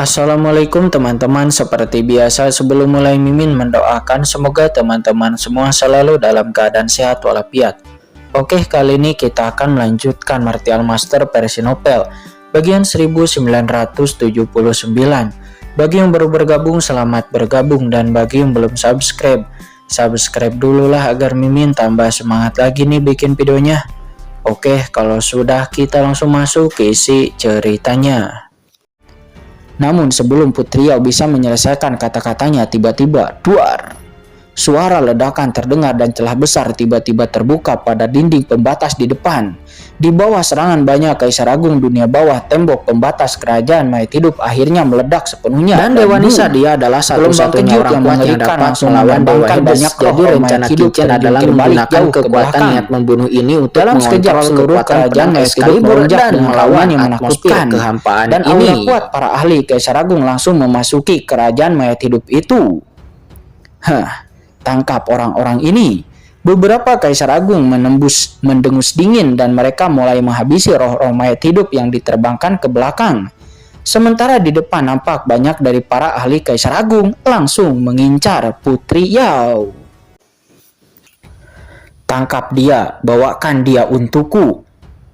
Assalamualaikum teman-teman, seperti biasa sebelum mulai Mimin mendoakan semoga teman-teman semua selalu dalam keadaan sehat walafiat. Oke, kali ini kita akan melanjutkan Martial Master versi novel bagian 1979. Bagi yang baru bergabung, selamat bergabung, dan bagi yang belum subscribe dulu lah agar Mimin tambah semangat lagi nih bikin videonya. Oke, kalau sudah kita langsung masuk ke isi ceritanya. Namun sebelum Putri Yao bisa menyelesaikan kata-katanya, tiba-tiba duar, suara ledakan terdengar dan celah besar tiba-tiba terbuka pada dinding pembatas di depan. Di bawah serangan banyak Kaisar Agung dunia bawah, tembok pembatas kerajaan mayat hidup akhirnya meledak sepenuhnya. Dan Dewa Nisa, dia adalah satu-satunya orang yang mengerikan langsung melawan Dewa Hades. Jadi rencana Kincen adalah menggunakan kekuatan niat membunuh ini untuk dalam sekejap seluruh kerajaan mayat hidup melonjak dan melawan yang menakutkan kehampaan. Dan aura kuat para ahli Kaisar Agung langsung memasuki kerajaan mayat hidup itu. Tangkap orang-orang ini. Beberapa Kaisar Agung mendengus dingin dan mereka mulai menghabisi roh-roh mayat hidup yang diterbangkan ke belakang. Sementara di depan nampak banyak dari para ahli Kaisar Agung langsung mengincar Putri Yao. Tangkap dia, bawakan dia untukku.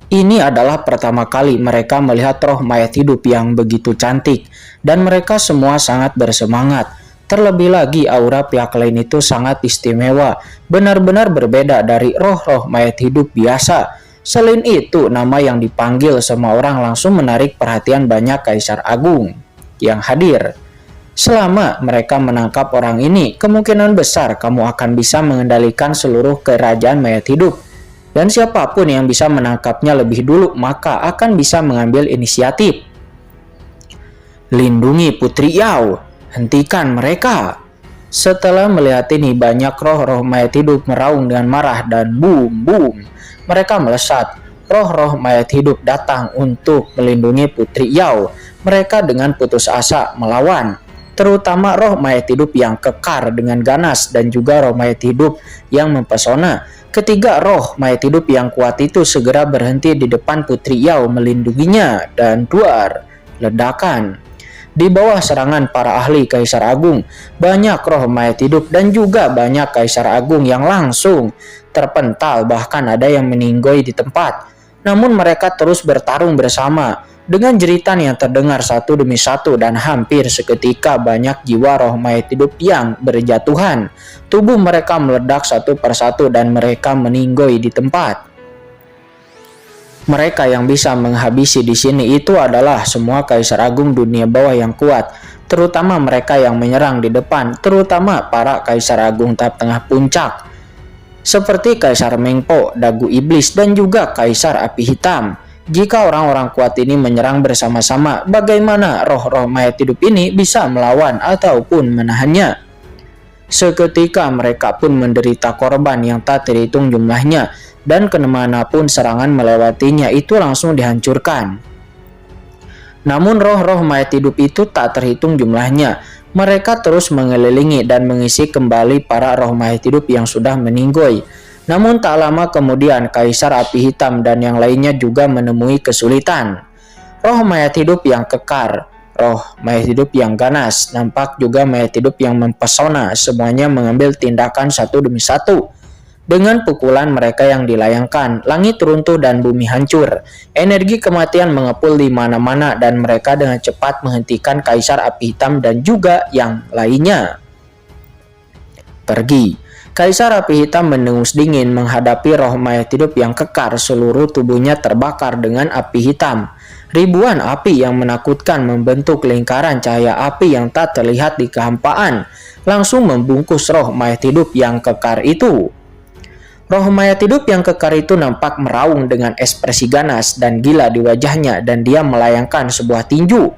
Ini adalah pertama kali mereka melihat roh mayat hidup yang begitu cantik dan mereka semua sangat bersemangat. Terlebih lagi aura pihak lain itu sangat istimewa, benar-benar berbeda dari roh-roh mayat hidup biasa. Selain itu, nama yang dipanggil semua orang langsung menarik perhatian banyak Kaisar Agung yang hadir. Selama mereka menangkap orang ini, kemungkinan besar kamu akan bisa mengendalikan seluruh kerajaan mayat hidup. Dan siapapun yang bisa menangkapnya lebih dulu, maka akan bisa mengambil inisiatif. Lindungi Putri Yao. Hentikan mereka. Setelah melihat ini, banyak roh-roh mayat hidup meraung dengan marah dan boom. Mereka melesat. Roh-roh mayat hidup datang untuk melindungi Putri Yao. Mereka dengan putus asa melawan. Terutama roh mayat hidup yang kekar dengan ganas dan juga roh mayat hidup yang mempesona. Ketiga roh mayat hidup yang kuat itu segera berhenti di depan Putri Yao melindunginya dan duar, ledakan. Di bawah serangan para ahli Kaisar Agung, banyak roh mayat hidup dan juga banyak Kaisar Agung yang langsung terpental, bahkan ada yang meninggoy di tempat. Namun mereka terus bertarung bersama dengan jeritan yang terdengar satu demi satu dan hampir seketika banyak jiwa roh mayat hidup yang berjatuhan. Tubuh mereka meledak satu persatu dan mereka meninggoy di tempat. Mereka yang bisa menghabisi di sini itu adalah semua Kaisar Agung dunia bawah yang kuat, terutama mereka yang menyerang di depan, terutama para Kaisar Agung tahap tengah puncak, seperti Kaisar Mengpo, Dagu Iblis, dan juga Kaisar Api Hitam. Jika orang-orang kuat ini menyerang bersama-sama, bagaimana roh-roh mayat hidup ini bisa melawan ataupun menahannya? Seketika mereka pun menderita korban yang tak terhitung jumlahnya, dan kemanapun serangan melewatinya itu langsung dihancurkan. Namun roh-roh mayat hidup itu tak terhitung jumlahnya. Mereka terus mengelilingi dan mengisi kembali para roh mayat hidup yang sudah meninggoy. Namun tak lama kemudian Kaisar Api Hitam dan yang lainnya juga menemui kesulitan. Roh mayat hidup yang kekar, roh mayat hidup yang ganas, nampak juga mayat hidup yang mempesona, semuanya mengambil tindakan satu demi satu. Dengan pukulan mereka yang dilayangkan, langit runtuh dan bumi hancur. Energi kematian mengepul di mana-mana dan mereka dengan cepat menghentikan Kaisar Api Hitam dan juga yang lainnya. Pergi. Kaisar Api Hitam mendengus dingin menghadapi roh mayat hidup yang kekar, seluruh tubuhnya terbakar dengan api hitam. Ribuan api yang menakutkan membentuk lingkaran cahaya api yang tak terlihat di kehampaan, langsung membungkus roh mayat hidup yang kekar itu. Roh mayat hidup yang kekar itu nampak meraung dengan ekspresi ganas dan gila di wajahnya dan dia melayangkan sebuah tinju.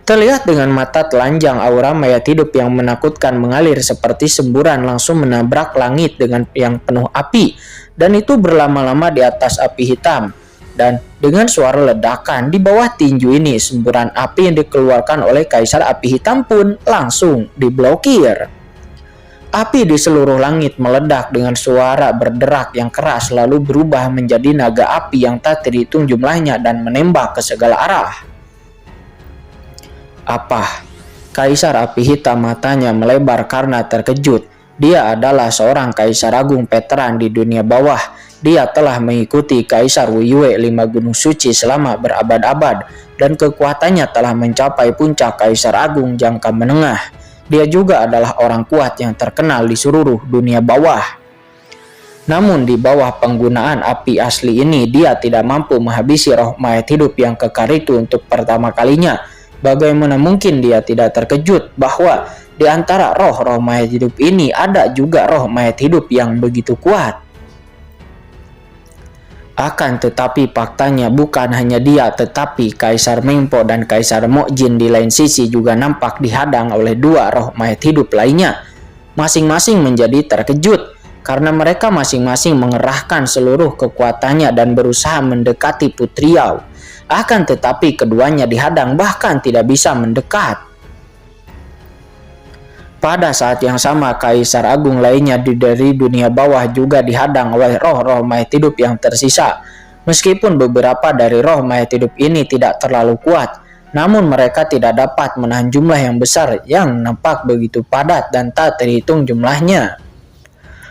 Terlihat dengan mata telanjang aura mayat hidup yang menakutkan mengalir seperti semburan langsung menabrak langit dengan yang penuh api dan itu berlama-lama di atas api hitam. Dan dengan suara ledakan di bawah tinju ini, semburan api yang dikeluarkan oleh Kaisar Api Hitam pun langsung diblokir. Api di seluruh langit meledak dengan suara berderak yang keras lalu berubah menjadi naga api yang tak terhitung jumlahnya dan menembak ke segala arah. Apa? Kaisar Api Hitam matanya melebar karena terkejut. Dia adalah seorang kaisar agung veteran di dunia bawah. Dia telah mengikuti Kaisar Wuyue 5 gunung suci selama berabad-abad dan kekuatannya telah mencapai puncak kaisar agung jangka menengah. Dia juga adalah orang kuat yang terkenal di seluruh dunia bawah. Namun di bawah penggunaan api asli ini, dia tidak mampu menghabisi roh mayat hidup yang kekar itu untuk pertama kalinya. Bagaimana mungkin dia tidak terkejut bahwa di antara roh-roh mayat hidup ini ada juga roh mayat hidup yang begitu kuat? Akan tetapi faktanya bukan hanya dia, tetapi Kaisar Mengpo dan Kaisar Mokjin di lain sisi juga nampak dihadang oleh 2 roh mayat hidup lainnya. Masing-masing menjadi terkejut karena mereka masing-masing mengerahkan seluruh kekuatannya dan berusaha mendekati Putri Yao. Akan tetapi keduanya dihadang, bahkan tidak bisa mendekat. Pada saat yang sama, kaisar agung lainnya dari dunia bawah juga dihadang oleh roh-roh mayat hidup yang tersisa. Meskipun beberapa dari roh mayat hidup ini tidak terlalu kuat, namun mereka tidak dapat menahan jumlah yang besar yang nampak begitu padat dan tak terhitung jumlahnya.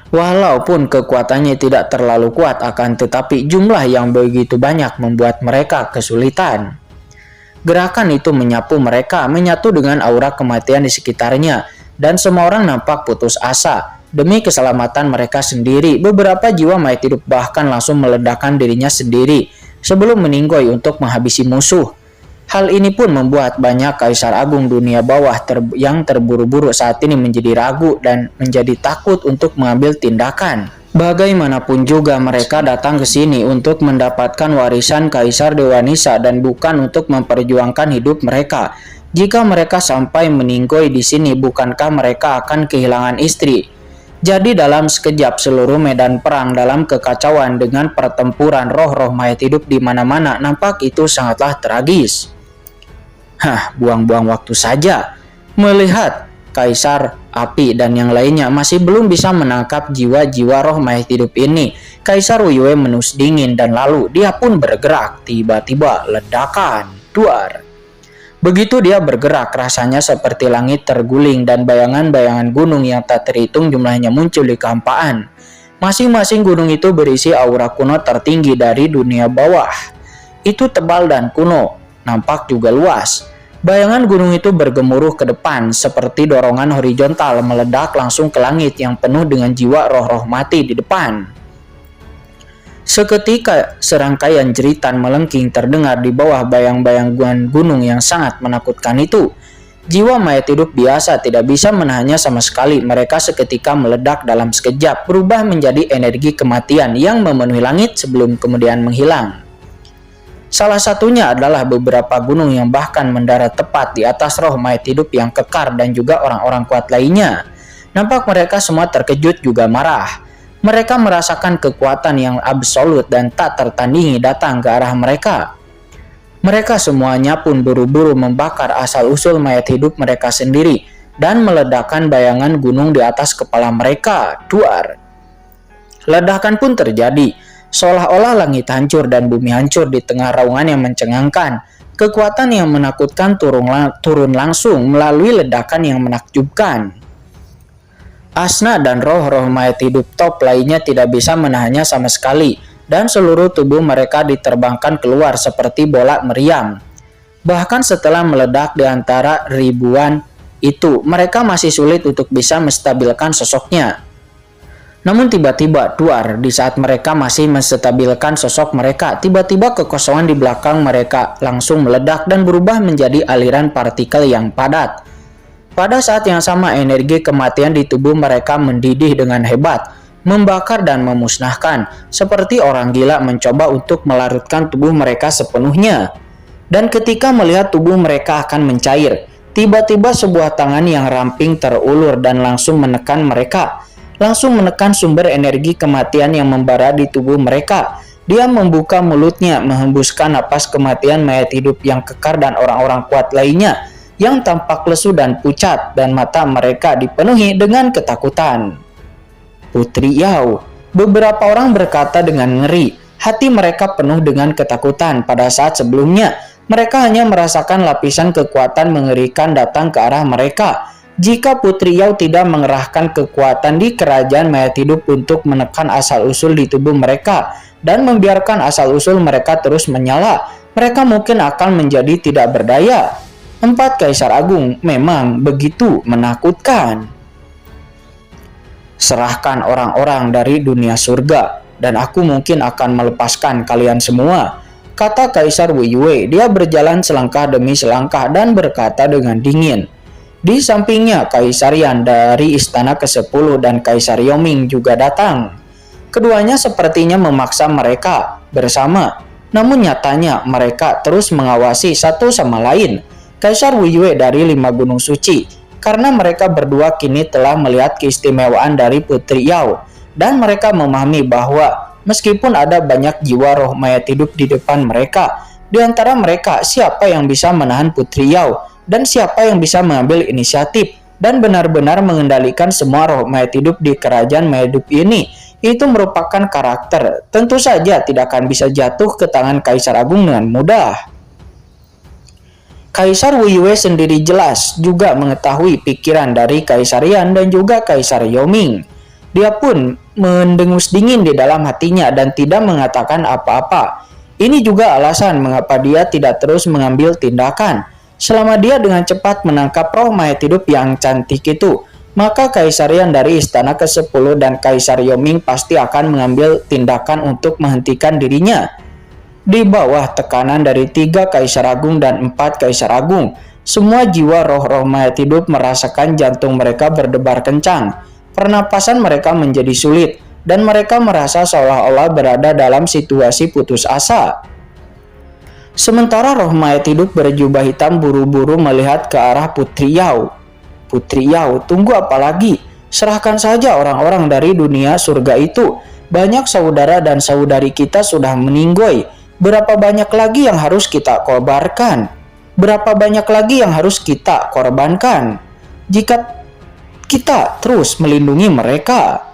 Walaupun kekuatannya tidak terlalu kuat, akan tetapi jumlah yang begitu banyak membuat mereka kesulitan. Gerakan itu menyapu mereka, menyatu dengan aura kematian di sekitarnya, dan semua orang nampak putus asa. Demi keselamatan mereka sendiri, beberapa jiwa mayat hidup bahkan langsung meledakkan dirinya sendiri sebelum meninggoy untuk menghabisi musuh. Hal ini pun membuat banyak kaisar agung dunia bawah yang terburu-buru saat ini menjadi ragu dan menjadi takut untuk mengambil tindakan. Bagaimanapun juga mereka datang ke sini untuk mendapatkan warisan Kaisar Dewa Nisa dan bukan untuk memperjuangkan hidup mereka. Jika mereka sampai meninggoy di sini, bukankah mereka akan kehilangan istri? Jadi dalam sekejap seluruh medan perang dalam kekacauan dengan pertempuran roh-roh mayat hidup di mana-mana, nampak itu sangatlah tragis. Buang-buang waktu saja. Melihat Kaisar Api dan yang lainnya masih belum bisa menangkap jiwa-jiwa roh mayat hidup ini, Kaisar Wuyue menus dingin dan lalu dia pun bergerak. Tiba-tiba ledakan, duar. Begitu dia bergerak, rasanya seperti langit terguling dan bayangan-bayangan gunung yang tak terhitung jumlahnya muncul di kehampaan. Masing-masing gunung itu berisi aura kuno tertinggi dari dunia bawah. Itu tebal dan kuno, nampak juga luas. Bayangan gunung itu bergemuruh ke depan seperti dorongan horizontal meledak langsung ke langit yang penuh dengan jiwa roh-roh mati di depan. Seketika serangkaian jeritan melengking terdengar di bawah bayang-bayangan gunung yang sangat menakutkan itu. Jiwa mayat hidup biasa tidak bisa menahannya sama sekali. Mereka seketika meledak dalam sekejap, berubah menjadi energi kematian yang memenuhi langit sebelum kemudian menghilang. Salah satunya adalah beberapa gunung yang bahkan mendarat tepat di atas roh mayat hidup yang kekar dan juga orang-orang kuat lainnya. Nampak mereka semua terkejut juga marah. Mereka merasakan kekuatan yang absolut dan tak tertandingi datang ke arah mereka. Mereka semuanya pun buru-buru membakar asal-usul mayat hidup mereka sendiri dan meledakkan bayangan gunung di atas kepala mereka. Duar. Ledakan pun terjadi, seolah-olah langit hancur dan bumi hancur di tengah raungan yang mencengangkan. Kekuatan yang menakutkan turun langsung melalui ledakan yang menakjubkan. Asna dan roh-roh mayat hidup top lainnya tidak bisa menahannya sama sekali, dan seluruh tubuh mereka diterbangkan keluar seperti bola meriam. Bahkan setelah meledak di antara ribuan itu, mereka masih sulit untuk bisa menstabilkan sosoknya. Namun tiba-tiba, duar, di saat mereka masih menstabilkan sosok mereka, tiba-tiba kekosongan di belakang mereka langsung meledak dan berubah menjadi aliran partikel yang padat. Pada saat yang sama, energi kematian di tubuh mereka mendidih dengan hebat, membakar dan memusnahkan, seperti orang gila mencoba untuk melarutkan tubuh mereka sepenuhnya. Dan ketika melihat tubuh mereka akan mencair, tiba-tiba sebuah tangan yang ramping terulur dan langsung menekan mereka, langsung menekan sumber energi kematian yang membara di tubuh mereka. Dia membuka mulutnya, menghembuskan napas kematian mayat hidup yang kekar dan orang-orang kuat lainnya, yang tampak lesu dan pucat, dan mata mereka dipenuhi dengan ketakutan. Putri Yao, beberapa orang berkata dengan ngeri. Hati mereka penuh dengan ketakutan. Pada saat sebelumnya, Mereka hanya merasakan lapisan kekuatan mengerikan datang ke arah mereka. Jika Putri Yao tidak mengerahkan kekuatan di kerajaan mayat hidup untuk menekan asal-usul di tubuh mereka dan membiarkan asal-usul mereka terus menyala, mereka mungkin akan menjadi tidak berdaya. 4 Kaisar Agung memang begitu menakutkan. Serahkan orang-orang dari dunia surga, dan aku mungkin akan melepaskan kalian semua, kata Kaisar Wei Yue. Dia berjalan selangkah demi selangkah dan berkata dengan dingin. Di sampingnya Kaisar Yan dari Istana ke-10 dan Kaisar Yoming juga datang. Keduanya sepertinya memaksa mereka bersama, namun nyatanya mereka terus mengawasi satu sama lain. Kaisar Wei Yue dari 5 Gunung Suci, karena mereka berdua kini telah melihat keistimewaan dari Putri Yao, dan mereka memahami bahwa meskipun ada banyak jiwa roh mayat hidup di depan mereka, di antara mereka siapa yang bisa menahan Putri Yao dan siapa yang bisa mengambil inisiatif dan benar-benar mengendalikan semua roh mayat hidup di kerajaan mayat hidup ini, itu merupakan karakter tentu saja tidak akan bisa jatuh ke tangan Kaisar Agung dengan mudah. Kaisar Wei Yue sendiri jelas juga mengetahui pikiran dari Kaisar Yan dan juga Kaisar Yoming. Dia pun mendengus dingin di dalam hatinya dan tidak mengatakan apa-apa. Ini juga alasan mengapa dia tidak terus mengambil tindakan. Selama dia dengan cepat menangkap roh mayat hidup yang cantik itu, maka Kaisar Yan dari Istana ke-10 dan Kaisar Yoming pasti akan mengambil tindakan untuk menghentikan dirinya. Di bawah tekanan dari 3 Kaisar Agung dan 4 Kaisar Agung, semua jiwa roh-roh mayat hidup merasakan jantung mereka berdebar kencang. Pernapasan mereka menjadi sulit dan mereka merasa seolah-olah berada dalam situasi putus asa. Sementara roh mayat hidup berjubah hitam buru-buru melihat ke arah Putri Yao. Putri Yao, tunggu apa lagi? Serahkan saja orang-orang dari dunia surga itu. Banyak saudara dan saudari kita sudah meninggoy. Berapa banyak lagi yang harus kita korbankan? Berapa banyak lagi yang harus kita korbankan? Jika kita terus melindungi mereka.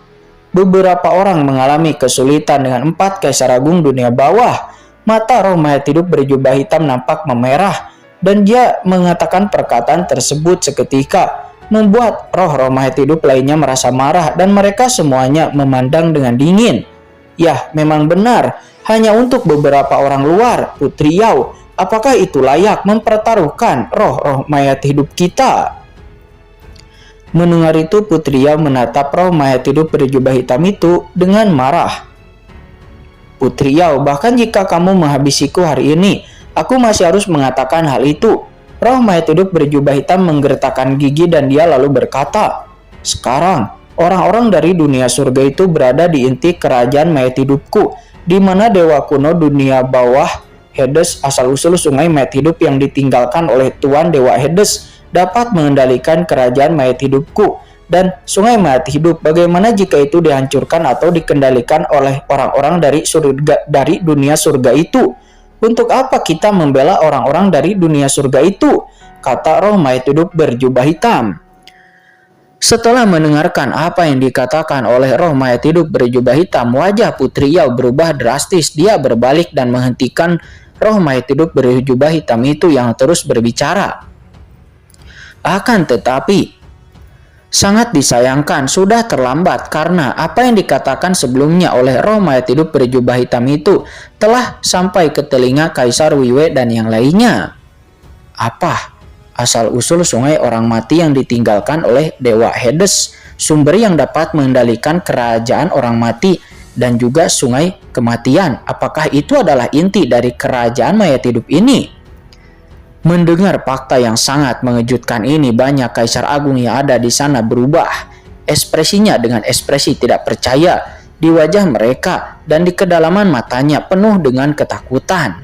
Beberapa orang mengalami kesulitan dengan 4 Kaisar Agung dunia bawah. Mata roh mayat hidup berjubah hitam nampak memerah, dan dia mengatakan perkataan tersebut seketika membuat roh-roh mayat hidup lainnya merasa marah dan mereka semuanya memandang dengan dingin. Ya, memang benar, hanya untuk beberapa orang luar, Putri Yao, apakah itu layak mempertaruhkan roh-roh mayat hidup kita? Mendengar itu, Putri Yao menatap roh mayat hidup berjubah hitam itu dengan marah. Putri Yao, bahkan jika kamu menghabisiku hari ini, aku masih harus mengatakan hal itu. Roh mayat hidup berjubah hitam menggertakkan gigi dan dia lalu berkata, sekarang, orang-orang dari dunia surga itu berada di inti kerajaan mayat hidupku, di mana dewa kuno dunia bawah Hades, asal-usul sungai mayat hidup yang ditinggalkan oleh Tuan Dewa Hades, dapat mengendalikan kerajaan mayat hidupku. Dan sungai mayat hidup, bagaimana jika itu dihancurkan atau dikendalikan oleh orang-orang dari dunia surga itu? Untuk apa kita membela orang-orang dari dunia surga itu? Kata roh mayat hidup berjubah hitam. Setelah mendengarkan apa yang dikatakan oleh roh mayat hidup berjubah hitam, wajah Putri Yao berubah drastis. Dia berbalik dan menghentikan roh mayat hidup berjubah hitam itu yang terus berbicara. Akan tetapi, sangat disayangkan sudah terlambat karena apa yang dikatakan sebelumnya oleh roh mayat hidup berjubah hitam itu telah sampai ke telinga Kaisar Wei Yue dan yang lainnya. Apa? Asal-usul sungai orang mati yang ditinggalkan oleh Dewa Hades, sumber yang dapat mengendalikan kerajaan orang mati dan juga sungai kematian. Apakah itu adalah inti dari kerajaan mayat hidup ini? Mendengar fakta yang sangat mengejutkan ini, banyak Kaisar Agung yang ada di sana berubah. Ekspresinya dengan ekspresi tidak percaya di wajah mereka dan di kedalaman matanya penuh dengan ketakutan.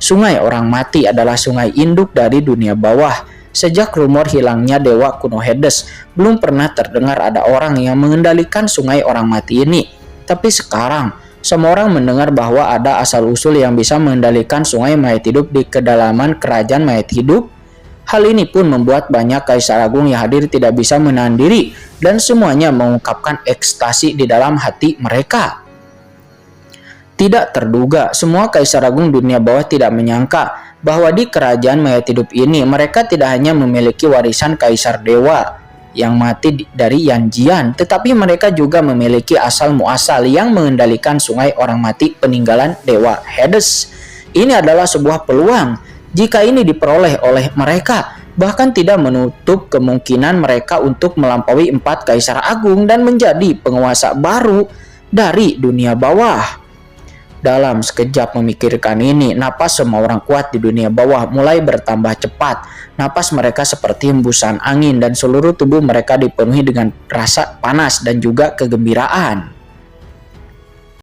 Sungai orang mati adalah sungai induk dari dunia bawah. Sejak rumor hilangnya dewa kuno Hades, belum pernah terdengar ada orang yang mengendalikan sungai orang mati ini. Tapi sekarang, semua orang mendengar bahwa ada asal-usul yang bisa mengendalikan sungai mayat hidup di kedalaman kerajaan mayat hidup. Hal ini pun membuat banyak Kaisar Agung yang hadir tidak bisa menahan diri dan semuanya mengungkapkan ekstasi di dalam hati mereka. Tidak terduga, semua Kaisar Agung dunia bawah tidak menyangka bahwa di kerajaan mayat hidup ini mereka tidak hanya memiliki warisan kaisar dewa yang mati dari Yanjian, tetapi mereka juga memiliki asal muasal yang mengendalikan sungai orang mati peninggalan dewa Hades. Ini adalah sebuah peluang. Jika ini diperoleh oleh mereka, bahkan tidak menutup kemungkinan mereka untuk melampaui 4 kaisar agung dan menjadi penguasa baru dari dunia bawah. Dalam sekejap memikirkan ini, napas semua orang kuat di dunia bawah mulai bertambah cepat. Napas mereka seperti hembusan angin dan seluruh tubuh mereka dipenuhi dengan rasa panas dan juga kegembiraan.